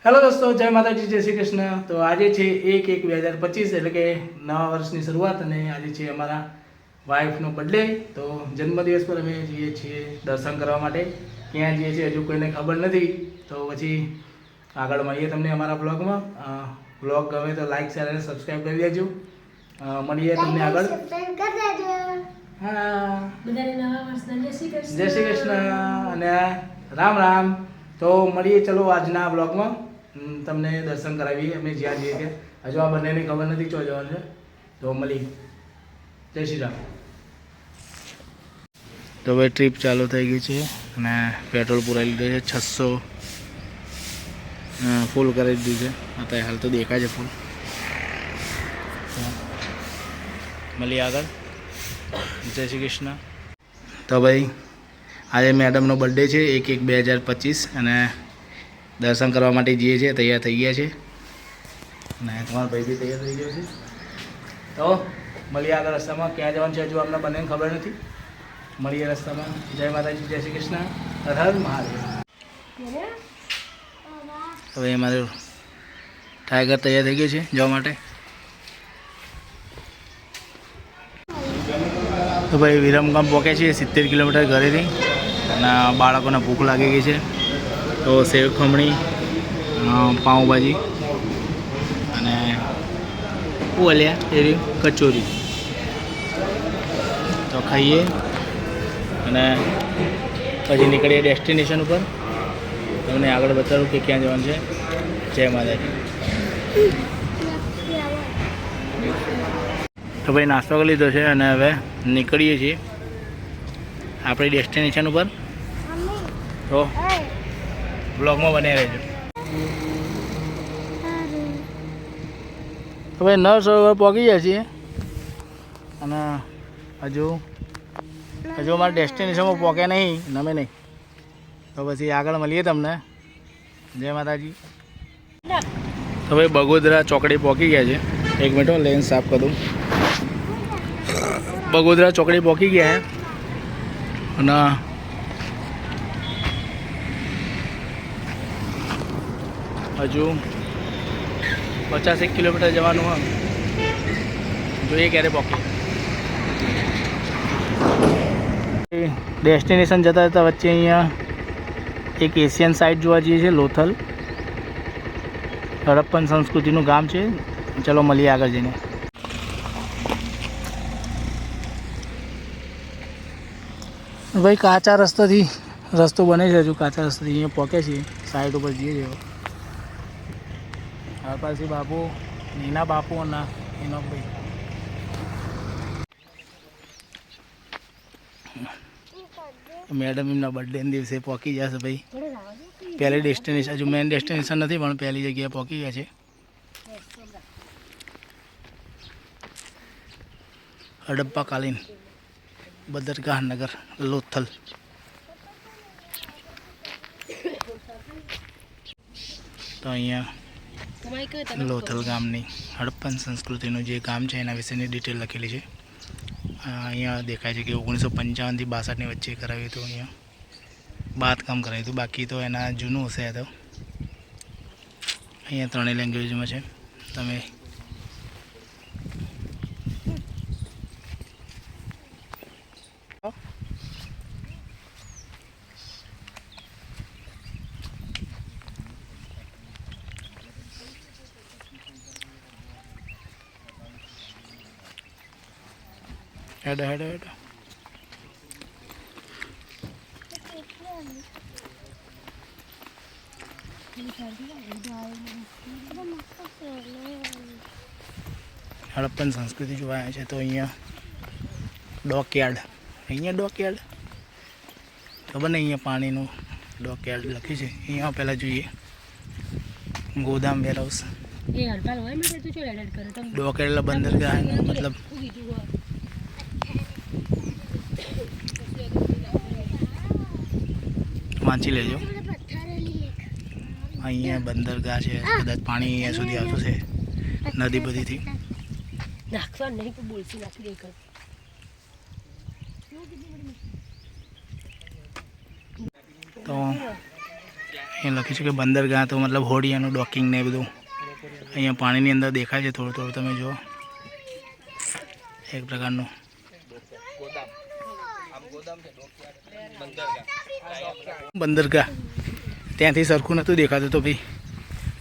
Hello દોસ્તો, જય માતાજી, જય શ્રી કૃષ્ણ। તો આજે છે 1/1/2025 એટલે કે નવા વર્ષની શરૂઆત અને આજે છે અમારા વાઈફનો બર્થડે। તો જન્મદિવસ પર અમે જઈએ છીએ દર્શન કરવા માટે। ક્યાં જઈએ છીએ હજુ કોઈને ખબર નથી, તો પછી આગળ મળીએ તમને અમારા બ્લોગમાં। બ્લોગ ગમે તો લાઈક શેર અને સબસ્ક્રાઈબ કરી દેજો। મળીએ તમને આગળ। હા, બધાને નવા વર્ષના જય શ્રી કૃષ્ણ। જય શ્રી કૃષ્ણ અને રામ રામ। તો મળીએ ચલો આજના બ્લોગમાં। તમને દર્શન કરાવીએ અમે જ્યાં જઈએ ત્યાં। હજુ આ બંનેને ખબર નથી ચો જવાનું છે, તો મળી। જય શ્રી રામ। તો હવે ટ્રીપ ચાલુ થઈ ગઈ છે અને પેટ્રોલ પુરાઈ લીધું છે। 600 ફૂલ કરી દીધું છે અત્યારે હાલ તો દેખાય છે ફૂલ। મળીએ આગળ। જય શ્રી કૃષ્ણ। તો ભાઈ આજે મેડમનો બર્થડે છે 1/1/2025 અને દર્શન કરવા માટે જઈએ છીએ। તૈયાર થઈ ગયા છે અને તમારો ભાઈ બી તૈયાર થઈ ગયો છે। તો મળીએ આગળ રસ્તામાં। ક્યાં જવાનું છે હજુ અમને બંનેને ખબર નથી। મળીએ રસ્તામાં। જય માતાજી, જય શ્રી કૃષ્ણ, હર હર મહાદેવ। હવે અમારું ટાઈગર તૈયાર થઈ ગયું છે જવા માટે। તો ભાઈ વિરમગામ પહોંચ્યા છીએ 70 કિલોમીટર ઘરેથી અને બાળકોને ભૂખ લાગી ગઈ છે, તો સેવ ખમણી, પાઉંભાજી અને ઓલ્યા એરી કચોરી તો ખાઈએ અને પછી નીકળીએ ડેસ્ટિનેશન ઉપર। તમને આગળ બતાવું કે ક્યાં જવાનું છે। જય માતાજી। તો ભાઈ નાસ્તો કરી લીધો છે અને હવે નીકળીએ છીએ આપણી ડેસ્ટિનેશન ઉપર। તો બ્લોગમાં બને રહેજો। તો ભાઈ નર સરોવર પહોંચી ગયા છીએ અને હજુ અમારા ડેસ્ટિનેશનમાં પહોંચ્યા નહીં, નમે નહીં, તો પછી આગળ મળીએ તમને। જય માતાજી। તો ભાઈ બગોદરા ચોકડી પહોંચી ગયા છે। એક મિનિટ હું લેન્સ સાફ કરું। બગોદરા ચોકડી પહોંચી ગયા છે અને હજુ 50 કિલોમીટર જવાનું હોય, જોઈએ ક્યારે પહોંચીએ। ડેસ્ટિનેશન જતાં જતાં વચ્ચે અહીંયા એક એશિયન સાઇટ જોવા જઈએ છીએ, લોથલ હડપ્પન સંસ્કૃતિનું ગામ છે। ચલો મળીએ આગળ જઈને। ભાઈ કાચા રસ્તાથી રસ્તો બને છે, હજુ કાચા રસ્તાથી અહીંયા પહોંચ્યા છીએ, સાઈડ ઉપર જઈએ છીએ। હરપાલસિંહ બાપુ, નીના બાપુ અને એનો ભાઈ મેડમ એમના બર્થડેના દિવસે પહોંચી જશે ભાઈ। પહેલી ડેસ્ટિનેશન, હજુ મેન ડેસ્ટિનેશન નથી પણ પહેલી જગ્યાએ પહોંચી ગયા છે। હડપ્પા કાલીન બદરગાહ નગર લોથલ। તો અહીંયા લોથલ ગામની હડપ્પન સંસ્કૃતિનું જે ગામ છે એના વિશેની ડિટેલ લખેલી છે। અહીંયા દેખાય છે કે 1955 થી 62ની વચ્ચે કરાવ્યું હતું। અહીંયા બાંધકામ કરાવ્યું હતું, બાકી તો એના જૂનું હશે। તો અહીંયા 3 લેંગ્વેજમાં છે। તમે હેડો હેડો હેડો। હડપ્પન સંસ્કૃતિ જોવા આવ્યા છે તો અહીંયા ડોકયાર્ડ, અહીંયા ડોકયાર્ડ ખબર નહીં, અહીંયા પાણીનું ડોકયાર્ડ લખ્યું છે। અહીંયા પહેલાં જોઈએ ગોદામ વેરહાઉસ, ડોકયાર્ડ બંદરગાહ મતલબ વાંચી લેજો। અહીંયા બંદરગાહ છે, કદાચ પાણી અહીંયા સુધી આવતું છે નદી બધીથી। તો અહીંયા લખ્યું છે કે બંદરગાહ, તો મતલબ હોડિયાનું ડોકિંગ ને એ બધું અહીંયા પાણીની અંદર દેખાય છે થોડું થોડું. તમે જુઓ એક પ્રકારનું બંદરગાહ. ત્યાંથી સરખું નહોતું દેખાતું, તો ભાઈ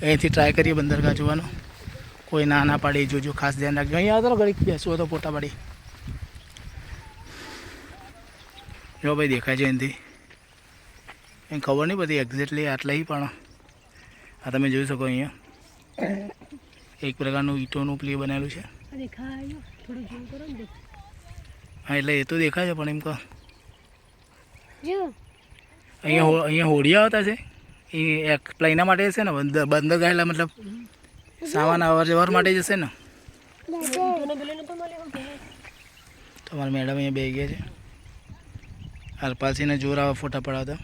અહીંથી ટ્રાય કરીએ બંદરગાહ જોવાનો. કોઈ ના પાડે જોજો, ખાસ ધ્યાન રાખજો. અહીંયા આવતો ઘડીક બેસવું હોય તો ફોટા પાડી. જો ભાઈ દેખાય છે એનાથી, કંઈ ખબર નહીં બધી એક્ઝેક્ટલી આટલા પણ આ તમે જોઈ શકો અહીંયા એક પ્રકારનું ઈંટોનું પ્લે બનાવેલું છે. હા એટલે એ તો દેખાય છે, પણ એમ કહો અહીંયા હોડિયા આવતા છે એ પ્લાયના માટે જશે ને, બંદરગાહ એટલે મતલબ સામાન અવર જવર માટે જશે ને. તમારા મેડમ અહીંયા બેસી ગયા છે. હરપાલસિંહને જોર આવે ફોટા પડાવતા.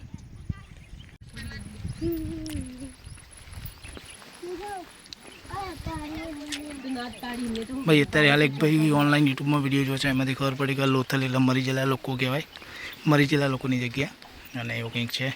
ભાઈ અત્યારે હાલ એક ભાઈ ઓનલાઈન યુટ્યુબમાં વિડીયો જોશે, એમાંથી ખબર પડી કે લોથલ એટલે મરી ગયેલા લોકો કહેવાય, મરી ગયેલા લોકોની જગ્યા, અને એવું કંઈક છે.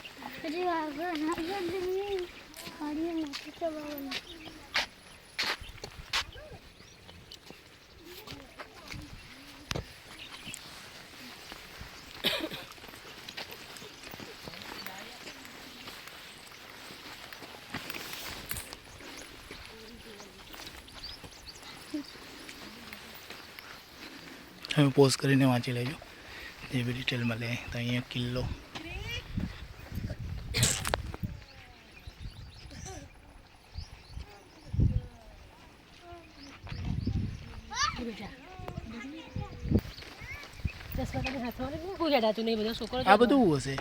તમે પોઝ કરીને વાંચી લેજો જે બી ડિટેલ મળે. તો અહીંયા કિલ્લો, આ બધું હશે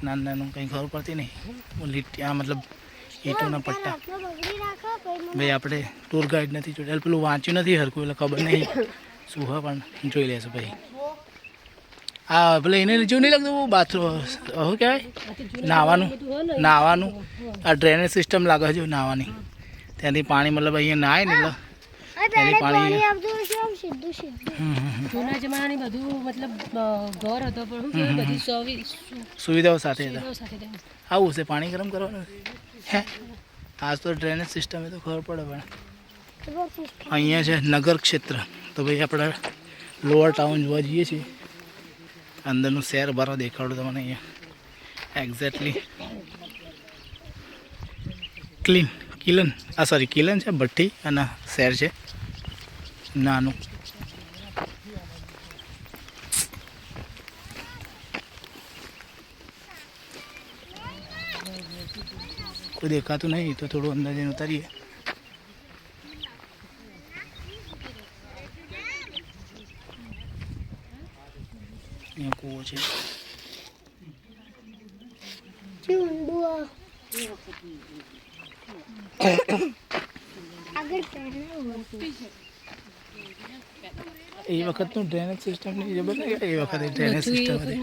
નાનું નાનું, કંઈ ખબર પડતી નહીં. આ મતલબ ઈંટોના પટ્ટા. ભાઈ આપણે ટૂર ગાઈડ નથી જોડેલ, પેલું વાંચ્યું નથી હરખું એટલે ખબર નહીં શું હોય, પણ જોઈ લેશું ભાઈ. આ પેલા એને જેવું નહીં લાગતું બાથરૂમ, શું કહેવાય, નાવાનું આ ડ્રેનેજ સિસ્ટમ લાગે છે નાવાની. ત્યાંથી પાણી મતલબ અહીંયા નાય ને એટલે ત્યાંથી પાણી જૂના જમાનાની બધું મતલબ ઘર હતો, પણ બધી સુવિધાઓ સાથે હતા. આવું છે પાણી ગરમ કરવાનું હે. આજ તો ડ્રેનેજ સિસ્ટમ એ તો ખબર પડે. પણ અહીંયા છે નગર ક્ષેત્ર. તો ભાઈ આપણે લોઅર ટાઉન જોવા જઈએ છીએ. અંદરનું શહેર બારો દેખાડું તમને અહીંયા એક્ઝેક્ટલી. કિલન છે ભઠ્ઠી, અને શહેર છે નાનું. કોઈ દેખાતું નહીં તો થોડું અંદર જઈને ઉતારીએ. અહીંયા કૂવો છે. એ વખતનું ડ્રેનેજ સિસ્ટમ ની જબર ને, એ વખતે ડ્રેનેજ સિસ્ટમ હતી.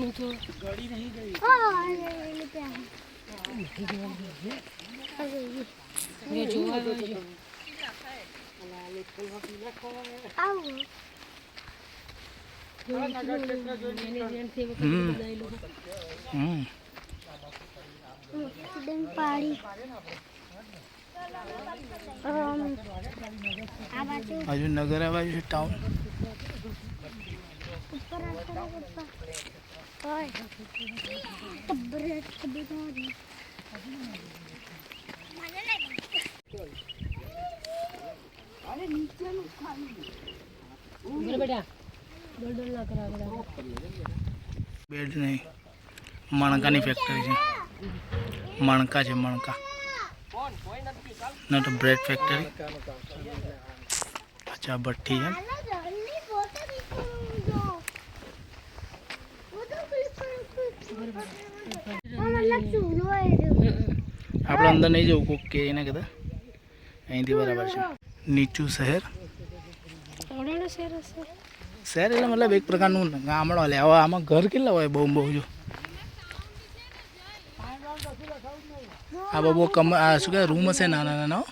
હજુ નગર આવ્યું છે ટાઉન. બેડ નહીં, મણકાની ફેક્ટરી છે. મણકા છે, મણકા, નોટ બ્રેડ ફેક્ટરી. અચ્છા ભઠ્ઠી એમ. આપણે અંદર નહીં જવું કોક કે એને કહેતા, અહીંથી બરાબર છે. નીચું શહેર. શહેર એટલે મતલબ એક પ્રકારનું ગામડો. લે હવે આમાં ઘર કેટલા હોય, બહુ બહુ જો. આ બહુ આ શું કહેવાય, રૂમ હશે નાના નાના.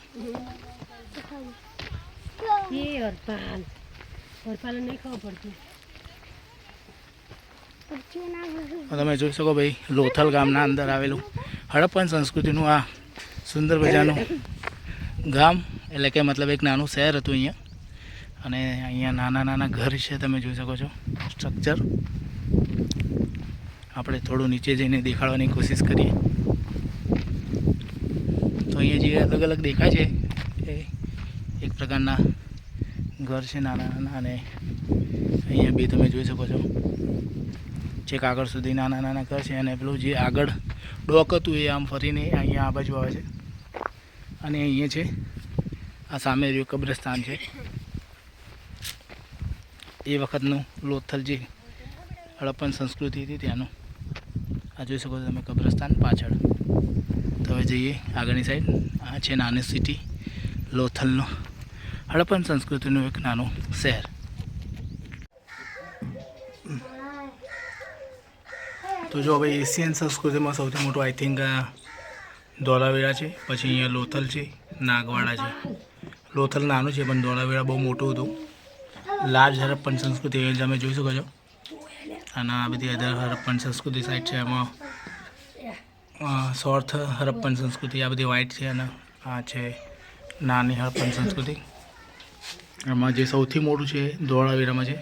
તમે જોઈ શકો ભાઈ લોથલ ગામના અંદર આવેલું હડપ્પન સંસ્કૃતિનું આ સુંદર મજાનું ગામ, એટલે કે મતલબ એક નાનું શહેર હતું અહીંયા. અને અહીંયા નાના નાના ઘર છે, તમે જોઈ શકો છો સ્ટ્રક્ચર. આપણે થોડું નીચે જઈને દેખાડવાની કોશિશ કરીએ તો અહીંયા જે અલગ અલગ દેખાય છે એ એક પ્રકારના ઘર છે નાના નાના. અને અહીંયા બી તમે જોઈ શકો છો છેક આગળ સુધી નાના નાના ઘર છે. અને પેલું જે આગળ ડોક હતું એ આમ ફરીને અહીંયા આ બાજુ આવે છે. અને અહીંયા છે આ સામે રહ્યું કબ્રસ્તાન છે. એ વખતનું લોથલ જે હડપ્પન સંસ્કૃતિ હતી ત્યાંનું આ જોઈ શકો છો તમે કબ્રસ્તાન પાછળ. તો હવે જઈએ આગળની સાઈડ. આ છે નાની સિટી લોથલનો હડપ્પન સંસ્કૃતિનું એક નાનું શહેર. તો જો હવે એશિયન સંસ્કૃતિમાં સૌથી મોટું આઈ થિંક ધોળાવીરા છે, પછી અહીંયા લોથલ છે, નાગવાડા છે. લોથલ નાનું છે પણ ધોળાવીરા બહુ મોટું હતું. લાર્જ હડપ્પન સંસ્કૃતિ એ તમે જોઈ શકો છો. અને આ બધી અધર હડપ્પન સંસ્કૃતિ સાઈડ છે, એમાં સોર્થ હડપ્પન સંસ્કૃતિ આ બધી વ્હાઇટ છે. અને આ છે નાની હડપ્પન સંસ્કૃતિ. એમાં જે સૌથી મોટું છે ધોળાવીરામાં છે,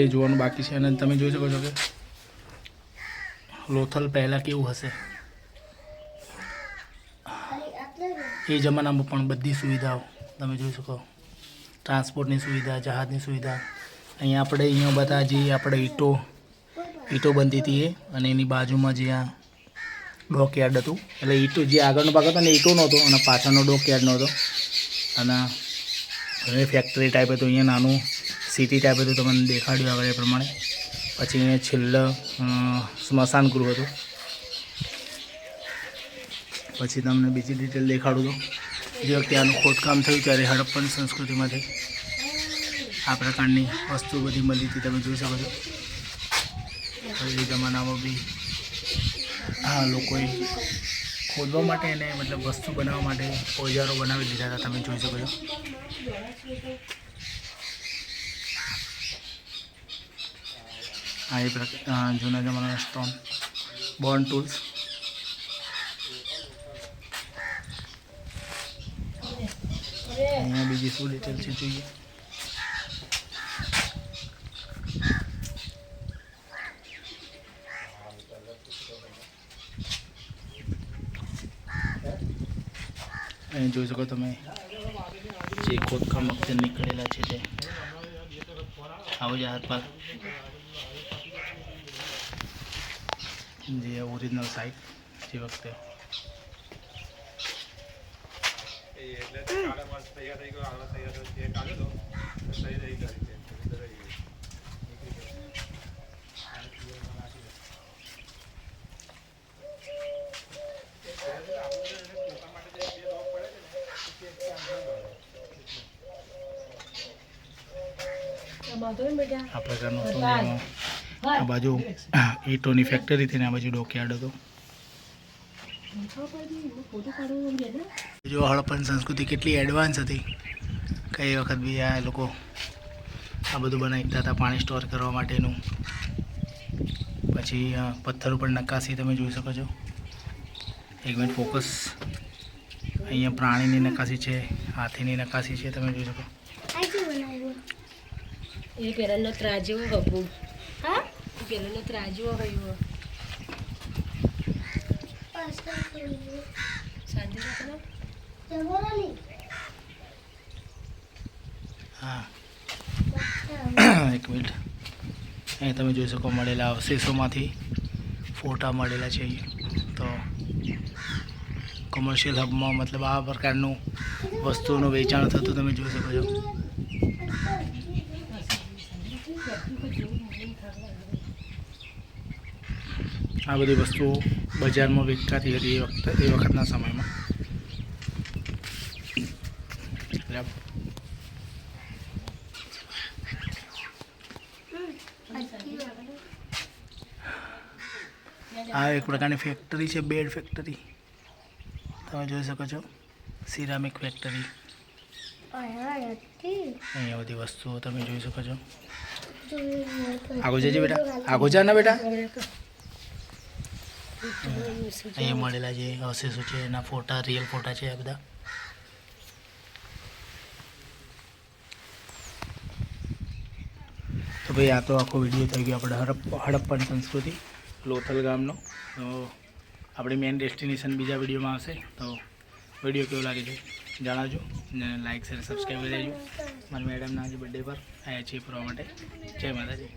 એ જોવાનું બાકી છે. અને તમે જોઈ શકો છો કે લોથલ પહેલાં કેવું હશે. એ જમાનામાં પણ બધી સુવિધાઓ તમે જોઈ શકો, ટ્રાન્સપોર્ટની સુવિધા, જહાજની સુવિધા. અહીંયા બધા જે આપણે ઈંટો બનતી હતી એ, અને એની બાજુમાં જે આ ડોકયાર્ડ હતું, એટલે ઈંટો જે આગળનો ભાગ હતો ને ઈંટો નહોતો અને પાછળનો ડોકયાર્ડ નહોતો. અને હવે ફેક્ટરી ટાઈપ હતું, અહીંયા નાનું સિટી ટાઈપ હતું, તમને દેખાડ્યું આગળ એ પ્રમાણે. પછી અહીંયા છેલ્લે સ્મશાન ગૃહ હતું. પછી તમને બીજી ડિટેલ દેખાડું તો જે વખતે આનું ખોદકામ થયું ત્યારે હડપ્પન સંસ્કૃતિમાંથી આ પ્રકારની વસ્તુ બધી મળી હતી, તમે જોઈ શકો છો. એ જમાનામાં બી આ લોકોએ ખોદવા માટે અને મતલબ વસ્તુ બનાવવા માટે ઓજારો બનાવી લીધા હતા, તમે જોઈ શકો છો. આ એ જૂના જમાનાના સ્ટોન બોર્ન ટૂલ્સ. અહીંયા બીજી શું ડિટેલ છે જોઈએ. અહીં જોઈ શકો તમે જે ખોદકામ વખતે નીકળેલા છે તે આવો જ હાથ પર જે ઓરિજિનલ સાઇટ જે વખતે આ પ્રકારનું હતું. એમાં આ બાજુ ઈંટોની ફેક્ટરી હતી ને આ બાજુ ડોકયાર્ડ હતો. જો હડપ્પન સંસ્કૃતિ કેટલી એડવાન્સ હતી. કઈ વખત બી આ લોકો આ બધું બનાવતા હતા પાણી સ્ટોર કરવા માટેનું. પછી પથ્થર ઉપર નક્કાશી તમે જોઈ શકો છો. એક મિનિટ ફોકસ. અહીંયા પ્રાણીની નક્કાશી છે, હાથીની નક્કાશી છે, તમે જોઈ શકો. એ પેલાનો ત્રાજવો હતું. હા, પેલાનો ત્રાજવો હોય. હા, એક મિનિટ. અહીં તમે જોઈ શકો મળેલા અવશેષોમાંથી ફોટા મળેલા છે. તો કોમર્શિયલ હબમાં મતલબ આ પ્રકારનું વસ્તુઓનું વેચાણ થતું તમે જોઈ શકો છો. આ બધી વસ્તુઓ બજારમાં વેચાતી હતી એ વખતના સમયમાં. આ એક પ્રકારની ફેક્ટરી છે, બેડ ફેક્ટરી તમે જોઈ શકો છો. Ceramic factory. અહીંયા બધી વસ્તુઓ તમે જોઈ શકો છો. આગળ જજે બેટા, આગળ જા ને બેટા. અહીંયા મળેલા જે અવશેષો છે એના ફોટા રિયલ ફોટા છે આ બધા. તો ભાઈ આ તો આખો વિડીયો થઈ ગયો આપણે હડપ્પન સંસ્કૃતિ લોથલ ગામનો. તો આપણી મેઇન ડેસ્ટિનેશન બીજા વિડીયોમાં આવશે. તો વિડીયો કેવો લાગે છે જણાવજો ને લાઇક શેર સબસ્ક્રાઈબ કરી દેજો. મારી મેડમના આજે બર્થડે પર આવ્યા છીએ ફરવા માટે. જય માતાજી.